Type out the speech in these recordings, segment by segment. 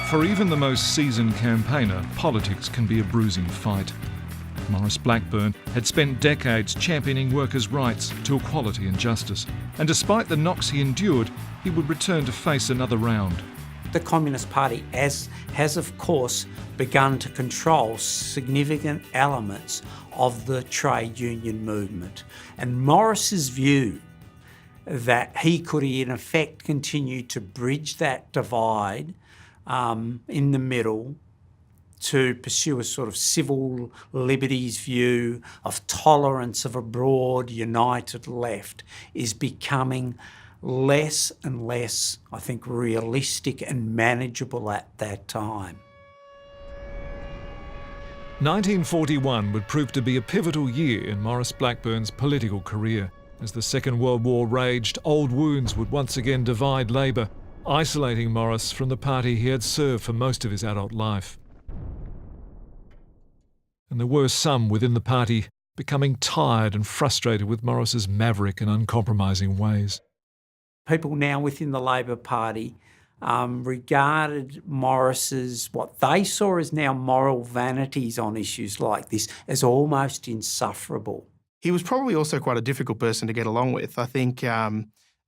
For even the most seasoned campaigner, politics can be a bruising fight. Maurice Blackburn had spent decades championing workers' rights to equality and justice, and despite the knocks he endured, he would return to face another round. The Communist Party has of course begun to control significant elements of the trade union movement, and Maurice's view that he could in effect continue to bridge that divide in the middle to pursue a sort of civil liberties view of tolerance of a broad, united left is becoming less and less, I think, realistic and manageable at that time. 1941 would prove to be a pivotal year in Maurice Blackburn's political career. As the Second World War raged, old wounds would once again divide Labour, isolating Maurice from the party he had served for most of his adult life. And there were some within the party becoming tired and frustrated with Maurice's maverick and uncompromising ways. People now within the Labor Party regarded Maurice's, what they saw as now moral vanities on issues like this, as almost insufferable. He was probably also quite a difficult person to get along with. I think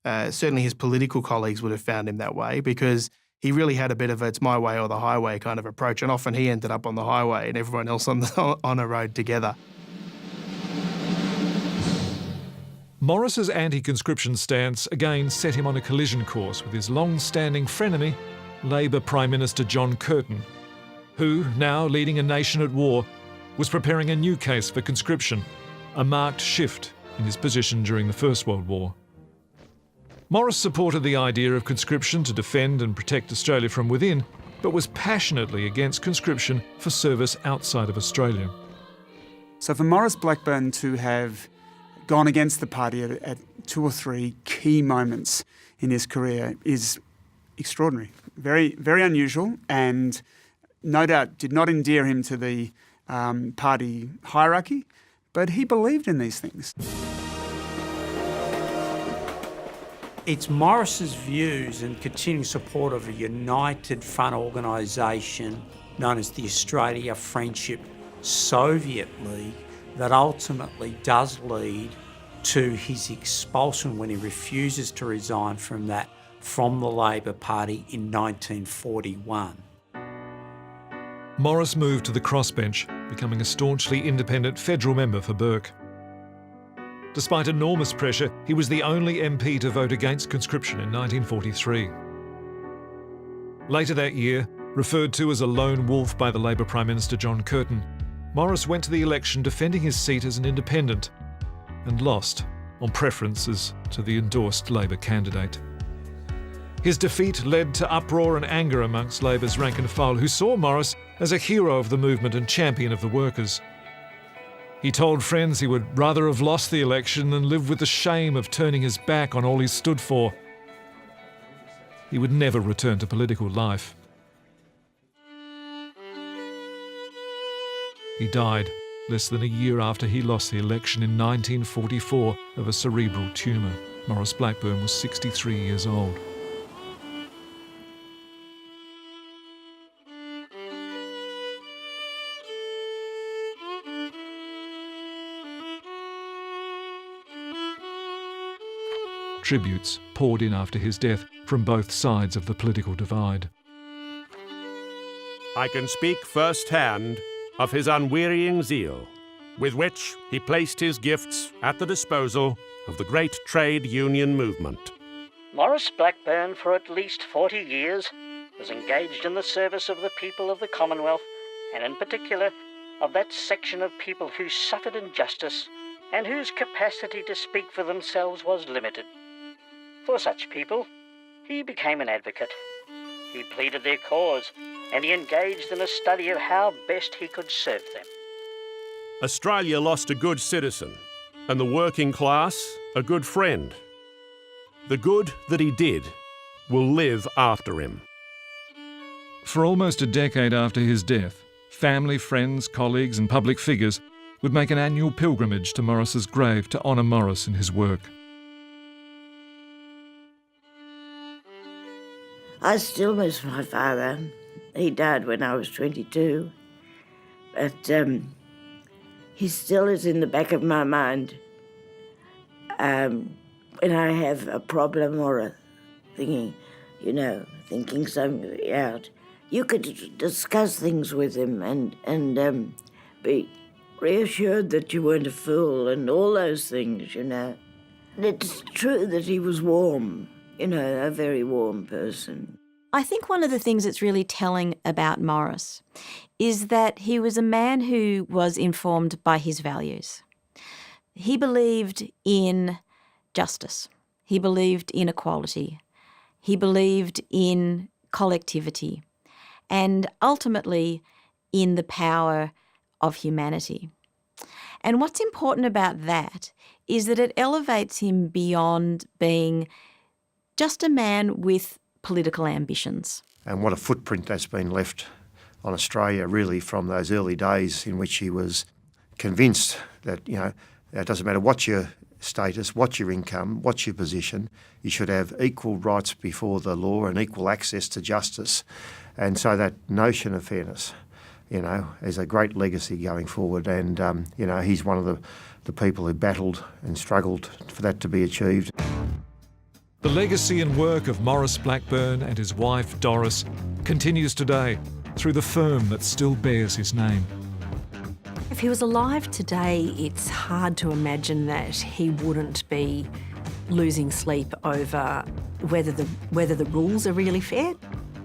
certainly his political colleagues would have found him that way, because he really had a bit of a it's my way or the highway kind of approach, and often he ended up on the highway and everyone else on a road together. Maurice's anti-conscription stance again set him on a collision course with his long-standing frenemy, Labour Prime Minister John Curtin, who, now leading a nation at war, was preparing a new case for conscription, a marked shift in his position during the First World War. Maurice supported the idea of conscription to defend and protect Australia from within, but was passionately against conscription for service outside of Australia. So for Maurice Blackburn to have gone against the party at two or three key moments in his career is extraordinary, very, very unusual, and no doubt did not endear him to the party hierarchy, but he believed in these things. It's Maurice's views and continuing support of a united front organisation known as the Australia Friendship Soviet League that ultimately does lead to his expulsion when he refuses to resign from the Labor Party in 1941. Maurice moved to the crossbench, becoming a staunchly independent federal member for Bourke. Despite enormous pressure, he was the only MP to vote against conscription in 1943. Later that year, referred to as a lone wolf by the Labour Prime Minister John Curtin, Maurice went to the election defending his seat as an independent and lost on preferences to the endorsed Labour candidate. His defeat led to uproar and anger amongst Labour's rank and file, who saw Maurice as a hero of the movement and champion of the workers. He told friends he would rather have lost the election than live with the shame of turning his back on all he stood for. He would never return to political life. He died less than a year after he lost the election in 1944 of a cerebral tumour. Maurice Blackburn was 63 years old. Tributes poured in after his death from both sides of the political divide. I can speak firsthand of his unwearying zeal, with which he placed his gifts at the disposal of the great trade union movement. Maurice Blackburn, for at least 40 years, was engaged in the service of the people of the Commonwealth, and in particular of that section of people who suffered injustice and whose capacity to speak for themselves was limited. For such people, he became an advocate. He pleaded their cause, and he engaged in a study of how best he could serve them. Australia lost a good citizen, and the working class a good friend. The good that he did will live after him. For almost a decade after his death, family, friends, colleagues and public figures would make an annual pilgrimage to Maurice's grave to honour Maurice and his work. I still miss my father. He died when I was 22. But he still is in the back of my mind. When I have a problem or a thinking something out, you could discuss things with him and be reassured that you weren't a fool and all those things, It's true that he was warm, a very warm person. I think one of the things that's really telling about Maurice is that he was a man who was informed by his values. He believed in justice. He believed in equality. He believed in collectivity and ultimately in the power of humanity. And what's important about that is that it elevates him beyond being just a man with political ambitions. And what a footprint that's been left on Australia, really, from those early days in which he was convinced that, it doesn't matter what your status, what your income, what your position, you should have equal rights before the law and equal access to justice. And so that notion of fairness, is a great legacy going forward. And, he's one of the people who battled and struggled for that to be achieved. The legacy and work of Maurice Blackburn and his wife Doris continues today through the firm that still bears his name. If he was alive today, it's hard to imagine that he wouldn't be losing sleep over whether the rules are really fair.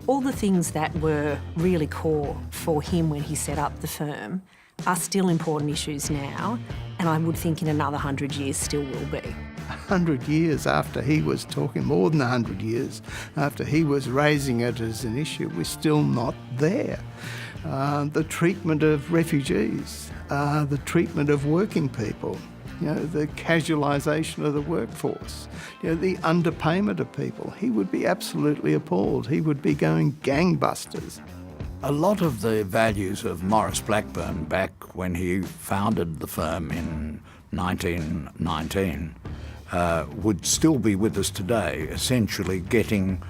All the things that were really core for him when he set up the firm are still important issues now, and I would think in another 100 years still will be. 100 years after he was talking, more than 100 years after he was raising it as an issue, we're still not there. The treatment of refugees, the treatment of working people, the casualisation of the workforce, the underpayment of people. He would be absolutely appalled. He would be going gangbusters. A lot of the values of Maurice Blackburn back when he founded the firm in 1919 would still be with us today, essentially getting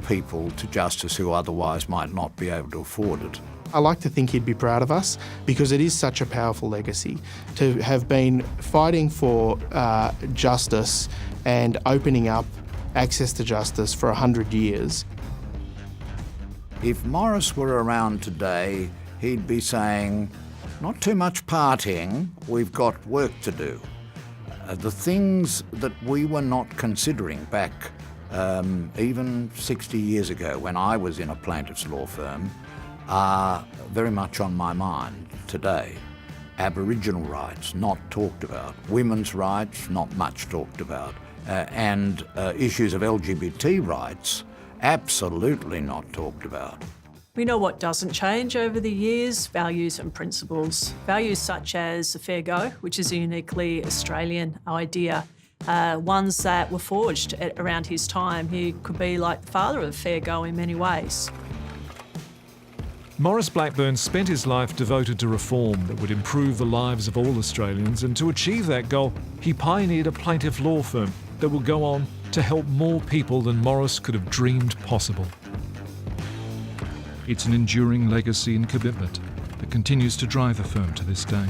people to justice who otherwise might not be able to afford it. I like to think he'd be proud of us because it is such a powerful legacy to have been fighting for justice and opening up access to justice for 100 years. If Maurice were around today, he'd be saying, not too much partying, we've got work to do. The things that we were not considering back even 60 years ago when I was in a plaintiff's law firm are very much on my mind today. Aboriginal rights, not talked about. Women's rights, not much talked about. And issues of LGBT rights, absolutely not talked about. We know what doesn't change over the years, values and principles. Values such as a fair go, which is a uniquely Australian idea, ones that were forged around his time. He could be like the father of fair go in many ways. Maurice Blackburn spent his life devoted to reform that would improve the lives of all Australians, and to achieve that goal, he pioneered a plaintiff law firm that will go on to help more people than Maurice could have dreamed possible. It's an enduring legacy and commitment that continues to drive the firm to this day.